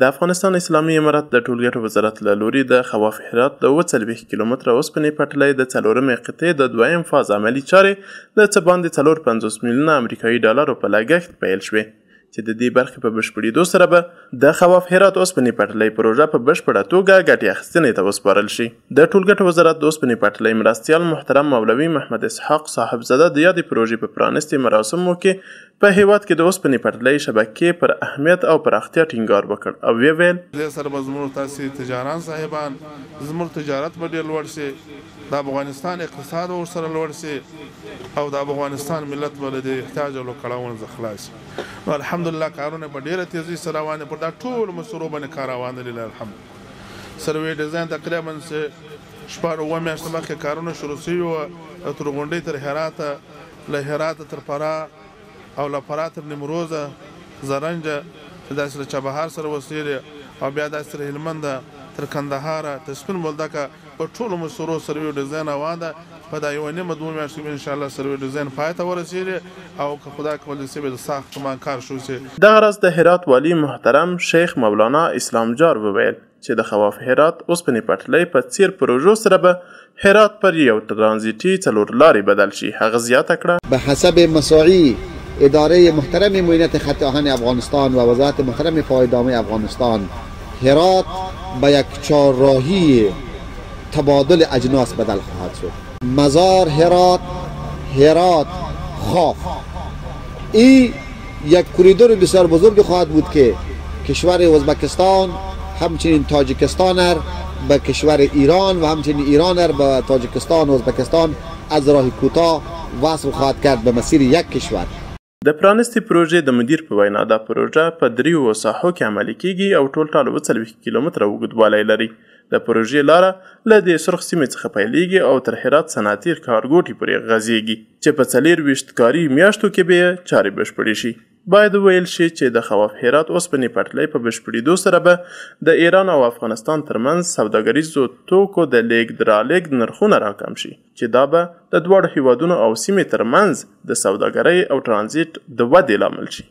د افغانستان اسلامي امارت د ټولګټو وزارت له لوري د خواف هرات د 40 کیلومتره اوسپنې پټلۍ د څلورمې قطعې د دویم فاز عملي چارې د څه باندې 450 میلیونه امریکایي ډالرو په لګښت پیل شوې چې د دې برخې په بشپړېدو سره به د خواف هرات اوسپنې پټلۍ پروژه په بشپړه توګه ګټې اخیستنې ته وسپارل شي. د ټولګټو وزارت د اوسپنې پټلۍ مرستیال محترم مولوي محمد اسحاق صاحبزاده د یادې پروژې په پرانستې مراسمو کې په هیواد کې د اوسپنې پټلۍ شبکې پر اهمیت او پراختیا ټینګار وکړ او ویې ویل دې سره به زموږ تاسې تجاران صاحبان زموږ تجارت به ډېر لوړ شي، د افغانستان اقتصاد ورسره لوړ شي او د افغانستان ملت به له دې احتیاج او له کړاوونو څخه خلاص شي. نو الحمدلله کارونه په ډېره تیزۍ سره روان دي، پر دا ټولو مسرو باندې کار روان دی لله الحمد. سروې ډیزاین تقریبا شپږ اووه میاشتې مخکې کارونه شروع شوي وو، تر غونډۍ تر هراته، له هراته تر فراه او له فراه تر نیمروزه زرنجه چې داسې له چابهار سره وصلېږي او بیا داسې تر هلمنده تر کندهاره تر سپین بولدکه په ټولو مسرو سروې ډیزاین روان ده. په دا یوه نیمه دوه میاشتو کې انشاءالله سروې ډیزاین پای ته ورسېږي او که خدای کولی شي به د ساختمان کار شروع شي. دغه راز د هرات والي محترم شیخ مولانا اسلام جار وویل چې د خواف هرات اوسپنې پټلۍ په څیر پروژو سره به هرات پر یو ترانزیتي څلورلارې بدل شي. هغه زیاته کړه به حسب مساعی اداره محترم معاینت خط آهن افغانستان و وزارت محترم پایدامه افغانستان هرات به یک چهارراهی تبادل اجناس بدل خواهد شد. مزار هرات خاف این یک کوریدور بسیار بزرگ خواهد بود که کشور ازبکستان همچنین تاجیکستان به کشور ایران و همچنین ایران به تاجیکستان و ازبکستان از راه کوتاه وصل خواهد کرد به مسیر یک کشور. د پرانستې پروژې د مدیر په وینا دا پروژه په دریو ساحو کې عملي کیږي او ټول ټال 40 کیلومتره اوږدوالی لري. د پروژې لاره له دې سرخ سیمې څخه پیلیږي او تر هرات صنعتي ښارګوټي پورې غځېږي چې په 24 کاري میاشتو کې به یې چارې بشپړې شي. باید ویل شي چې د خواف هرات اوسپنې پټلۍ په بشپړېدو سره به د ایران او افغانستان ترمنځ سوداګریزو توکو د لیږد رالېږد نرخونه راکم شي چې دا به د دواړو هیوادونو او سیمې ترمنځ د سوداګرۍ او ترانزیت د ودې لامل شي.